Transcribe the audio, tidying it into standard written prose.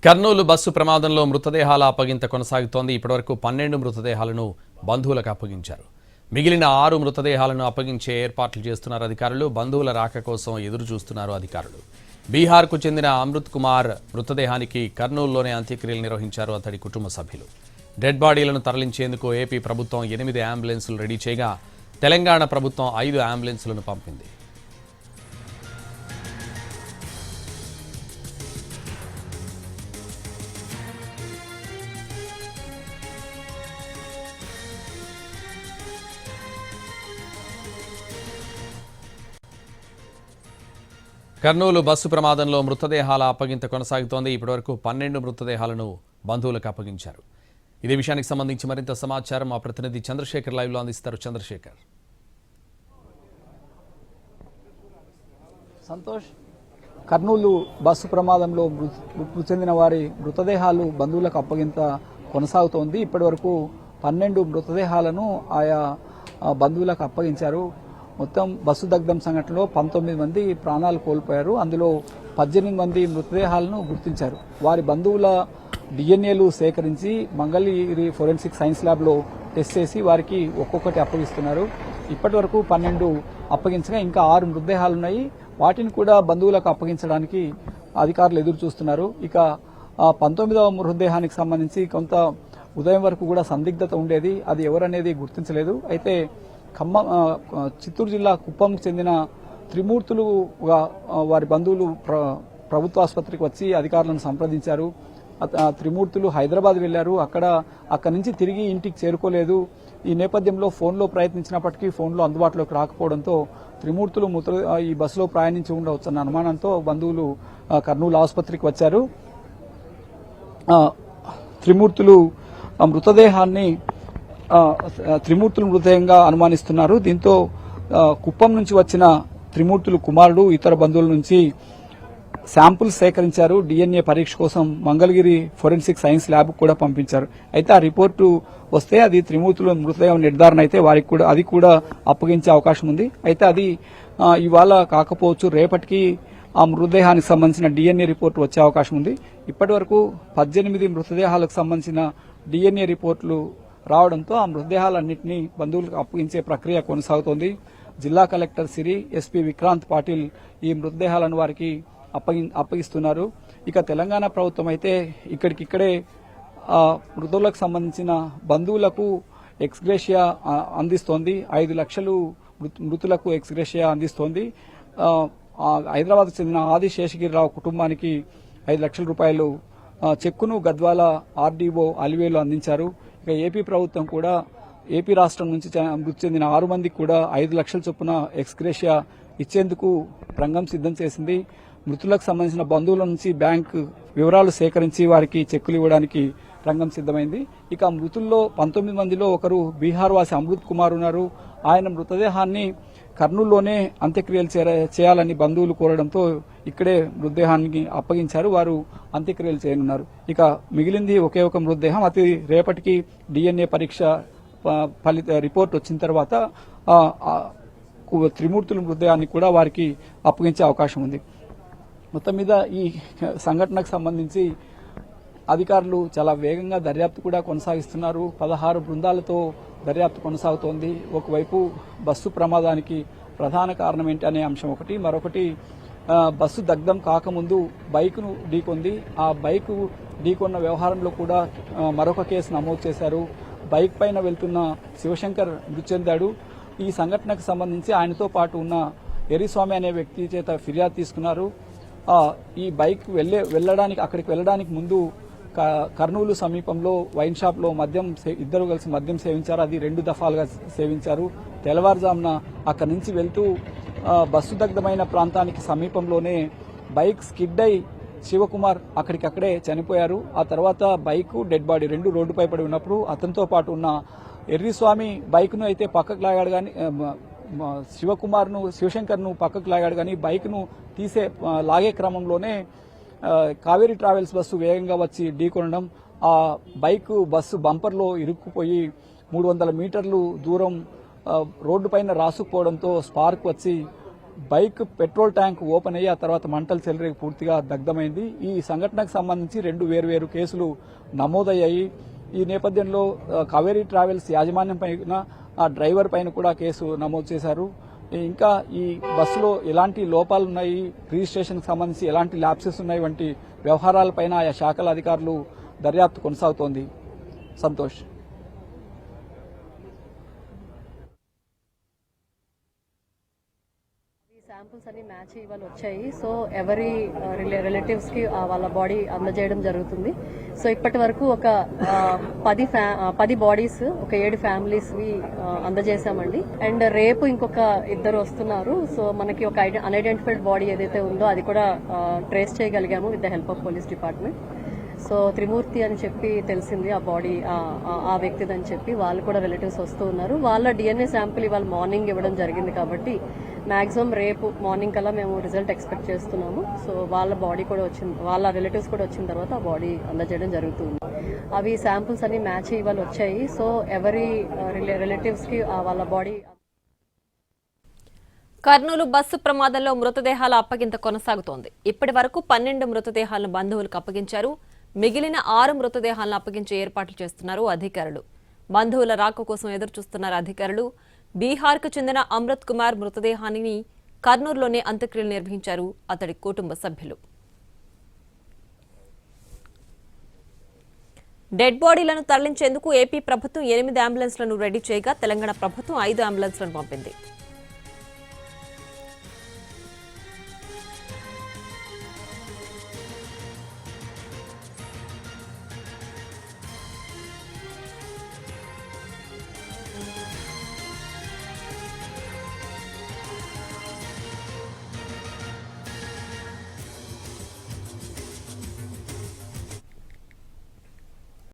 Kurnool bus ప్రమాదంలో మృతదేహాల అప్పగింత కొనసాగుతోంది. ఇప్పటివరకు 12 మృతదేహాలను బంధువులకు అప్పగించారు. మిగిలిన 6 మృతదేహాలను అప్పగించే ఏర్పాట్లు చేస్తున్నారు అధికారులు. బంధువుల రాక కోసం ఎదురు చూస్తున్నారు అధికారులు. బీహార్కు చెందిన అమృత్ కుమార్ మృతదేహానికి కర్నూలులోనే అంత్యక్రియలు నిర్వహించారు అతడి కుటుంబ సభ్యులు. డెడ్ బాడీలను తరలించేందుకు ఏపీ ప్రభుత్వం 8 అంబులెన్సులు రెడీ చేయగా తెలంగాణ ప్రభుత్వం 5 అంబులెన్సులను పంపింది. కర్నూలు బస్సు ప్రమాదంలో మృతదేహాల అప్పగింత కొనసాగుతోంది. ఇప్పటివరకు 12 మృతదేహాలను బంధువులకు అప్పగించారు. ఇదే విషయానికి సంబంధించి మరింత సమాచారం మా ప్రతినిధి చంద్రశేఖర్ లైవ్లో అందిస్తారు. చంద్రశేఖర్. సంతోష్, కర్నూలు బస్సు ప్రమాదంలో మృతి చెందిన వారి మృతదేహాలు బంధువులకు అప్పగింత కొనసాగుతోంది. ఇప్పటివరకు 12 మృతదేహాలను ఆయా బంధువులకు అప్పగించారు. మొత్తం బస్సు దగ్ధం సంఘటనలో 19 మంది ప్రాణాలు కోల్పోయారు. అందులో 18 మంది మృతదేహాలను గుర్తించారు. వారి బంధువుల డిఎన్ఏలు సేకరించి మంగళగిరి ఫోరెన్సిక్ సైన్స్ ల్యాబ్లో టెస్ట్ చేసి వారికి ఒక్కొక్కటి అప్పగిస్తున్నారు. ఇప్పటి వరకు 12 అప్పగించగా ఇంకా 6 మృతదేహాలున్నాయి. వాటిని కూడా బంధువులకు అప్పగించడానికి అధికారులు ఎదురు చూస్తున్నారు. ఇక 19వ మృతదేహానికి సంబంధించి కొంత ఉదయం వరకు కూడా సందిగ్ధత ఉండేది. అది ఎవరనేది గుర్తించలేదు. అయితే చిత్తూరు జిల్లా కుప్పంకు చెందిన త్రిమూర్తులుగా వారి బంధువులు ప్రభుత్వ ఆసుపత్రికి వచ్చి అధికారులను సంప్రదించారు. త్రిమూర్తులు హైదరాబాద్ వెళ్లారు. అక్కడి నుంచి తిరిగి ఇంటికి చేరుకోలేదు. ఈ నేపథ్యంలో ఫోన్లో ప్రయత్నించినప్పటికీ ఫోన్లో అందుబాటులోకి రాకపోవడంతో త్రిమూర్తులు ఈ బస్సులో ప్రయాణించి ఉండవచ్చన్న అనుమానంతో బంధువులు కర్నూలు ఆసుపత్రికి వచ్చారు. త్రిమూర్తులు మృతదేహంగా అనుమానిస్తున్నారు. దీంతో కుప్పం నుంచి వచ్చిన త్రిమూర్తులు కుమారుడు ఇతర బంధువుల నుంచి శాంపుల్స్ సేకరించారు. డిఎన్ఏ పరీక్ష కోసం మంగళగిరి ఫోరెన్సిక్ సైన్స్ ల్యాబ్ కూడా పంపించారు. అయితే ఆ రిపోర్టు వస్తే అది త్రిమూర్తుల మృతదేహం నిర్ధారణ అయితే వారికి కూడా అది కూడా అప్పగించే అవకాశం ఉంది. అయితే అది ఇవాళ కాకపోవచ్చు, రేపటికి ఆ మృతదేహానికి సంబంధించిన డిఎన్ఏ రిపోర్టు వచ్చే అవకాశం ఉంది. ఇప్పటి వరకు 18 మృతదేహాలకు సంబంధించిన డిఎన్ఏ రిపోర్టులు రావడంతో ఆ మృతదేహాలన్నింటినీ బంధువులకు అప్పగించే ప్రక్రియ కొనసాగుతోంది. జిల్లా కలెక్టర్ సిరి, ఎస్పీ విక్రాంత్ పాటిల్ ఈ మృతదేహాలను వారికి అప్పగిస్తున్నారు. ఇక తెలంగాణ ప్రభుత్వం అయితే ఇక్కడికిక్కడే మృతులకు సంబంధించిన బంధువులకు ఎక్స్గ్రేషియా అందిస్తోంది. 5 లక్షలు మృతులకు ఎక్స్గ్రేషియా అందిస్తోంది. హైదరాబాద్కు చెందిన ఆది శేషగిరిరావు కుటుంబానికి 5 లక్షల రూపాయలు చెక్కును గద్వాల ఆర్డీఓ అలివేలు అందించారు. ఇక ఏపీ ప్రభుత్వం కూడా ఏపీ రాష్ట్రం నుంచి మృతి చెందిన 6 మందికి కూడా 5 లక్షల చొప్పున ఎక్స్గ్రేషియా ఇచ్చేందుకు రంగం సిద్ధం చేసింది. మృతులకు సంబంధించిన బంధువుల నుంచి బ్యాంకు వివరాలు సేకరించి వారికి చెక్కులు ఇవ్వడానికి రంగం సిద్ధమైంది. ఇక మృతుల్లో 19 మందిలో ఒకరు బీహార్ వాసి అమృత్ కుమార్ ఉన్నారు. ఆయన మృతదేహాన్ని కర్నూలులోనే అంత్యక్రియలు చేయాలని బంధువులు కోరడంతో ఇక్కడే మృతదేహాన్ని అప్పగించారు. వారు అంత్యక్రియలు చేయనున్నారు. ఇక మిగిలింది ఒకే ఒక మృతదేహం. అది రేపటికి డిఎన్ఏ పరీక్ష రిపోర్ట్ వచ్చిన తర్వాత త్రిమూర్తుల మృతదేహాన్ని కూడా వారికి అప్పగించే అవకాశం ఉంది. మొత్తం మీద ఈ సంఘటనకు సంబంధించి అధికారులు చాలా వేగంగా దర్యాప్తు కూడా కొనసాగిస్తున్నారు. 16 బృందాలతో దర్యాప్తు కొనసాగుతోంది. ఒకవైపు బస్సు ప్రమాదానికి ప్రధాన కారణం ఏంటి అనే అంశం ఒకటి, మరొకటి బస్సు దగ్ధం కాకముందు బైకును ఢీకొంది. ఆ బైకు ఢీకొన్న వ్యవహారంలో కూడా మరొక కేసు నమోదు చేశారు. బైక్ పైన వెళ్తున్న శివశంకర్ మృతి చెందాడు. ఈ సంఘటనకు సంబంధించి ఆయనతో పాటు ఉన్న ఎరిస్వామి అనే వ్యక్తి చేత ఫిర్యాదు తీసుకున్నారు. ఈ బైక్ అక్కడికి వెళ్ళడానికి ముందు కర్నూలు సమీపంలో వైన్ షాప్ లో ఇద్దరు కలిసి మద్యం సేవించారు. అది 2 దఫాలుగా సేవించారు. తెల్లవారుజామున అక్కడి నుంచి వెళ్తూ బస్సు దగ్ధమైన ప్రాంతానికి సమీపంలోనే బైక్ స్కిడ్ అయి శివకుమార్ అక్కడికక్కడే చనిపోయారు. ఆ తర్వాత బైక్ డెడ్ బాడీ 2 రోడ్డుపై పడి ఉన్నప్పుడు అతనితో పాటు ఉన్న ఎర్రిస్వామి బైక్ను అయితే పక్కకు లాగాడు కానీ శివశంకర్ను పక్కకు లాగాడు కానీ బైక్ను లాగే క్రమంలోనే కావేరీ ట్రావెల్స్ బస్సు వేగంగా వచ్చి ఢీకొనడం, ఆ బస్సు బంపర్లో ఇరుక్కుపోయి 300 మీటర్లు దూరం రోడ్డు పైన రాసుకుపోవడంతో స్పార్క్ వచ్చి బైక్ పెట్రోల్ ట్యాంక్ ఓపెన్ అయ్యి ఆ తర్వాత మంటలు చెలరేగి పూర్తిగా దగ్ధమైంది. ఈ సంఘటనకు సంబంధించి 2 వేర్వేరు కేసులు నమోదయ్యాయి. ఈ నేపథ్యంలో కావేరీ ట్రావెల్స్ యాజమాన్యం పైన ఆ డ్రైవర్ పైన కూడా కేసు నమోదు చేశారు. ఇంకా ఈ బస్సులో ఎలాంటి లోపాలు ఉన్నాయి, రిజిస్ట్రేషన్కి సంబంధించి ఎలాంటి ల్యాప్సెస్ ఉన్నాయి వంటి వ్యవహారాలపైన ఆయా శాఖల అధికారులు దర్యాప్తు కొనసాగుతోంది. సంతోష్. శాంపుల్స్ అన్ని మ్యాచ్ ఇవాళ వచ్చాయి. సో ఎవరి రిలేటివ్స్ కి వాళ్ళ బాడీ అందజేయడం జరుగుతుంది. సో ఇప్పటి వరకు ఒక 10 బాడీస్, ఒక 7 ఫ్యామిలీస్ వి అందజేశామండి. అండ్ రేపు ఇంకొక 2 వస్తున్నారు. సో మనకి ఒక అన్ఐడెంటిఫైడ్ బాడీ ఏదైతే ఉందో అది కూడా ట్రేస్ చేయగలిగాము with the help of police department. So Trimurthy అని చెప్పి తెలిసింది ఆ బాడీ ఆ వ్యక్తిదని చెప్పి. వాళ్ళు కూడా రిలేటివ్స్ వస్తూ ఉన్నారు. వాళ్ళ డిఎన్ఏ శాంపిల్ ఇవాళ మార్నింగ్ ఇవ్వడం జరిగింది కాబట్టి మాక్సిమం రేపు మార్నింగ్ కల్లా మేము రిజల్ట్ ఎక్స్పెక్ట్ చేస్తున్నాము. సో వాళ్ళ బాడీ కూడా వచ్చింది, వాళ్ళ రిలేటివ్స్ కూడా వచ్చిన తర్వాత ఆ బాడీ అందజేయడం జరుగుతుంది. అవి శాంపుల్స్ అన్ని మ్యాచ్ ఇవాళ వచ్చాయి. సో ఎవరి రిలేటివ్స్ కి వాళ్ళ బాడీ. కర్నూలు బస్సు ప్రమాదంలో మృతదేహాల అప్పగింత కొనసాగుతోంది. ఇప్పటి వరకు 12 మృతదేహాలను బంధువులకు అప్పగించారు. మిగిలిన 6 మృతదేహాలను అప్పగించే ఏర్పాట్లు చేస్తున్నారు అధికారులు. బంధువుల రాక కోసం ఎదురుచూస్తున్నారు అధికారులు. బీహార్కు చెందిన అమృత్ కుమార్ మృతదేహాన్ని కర్నూలులోనే అంత్యక్రియలు నిర్వహించారు అతడి కుటుంబ సభ్యులు. డెడ్ బాడీలను తరలించేందుకు ఏపీ ప్రభుత్వం 8 అంబులెన్స్లను రెడీ చేయగా తెలంగాణ ప్రభుత్వం 5 అంబులెన్స్లను పంపింది.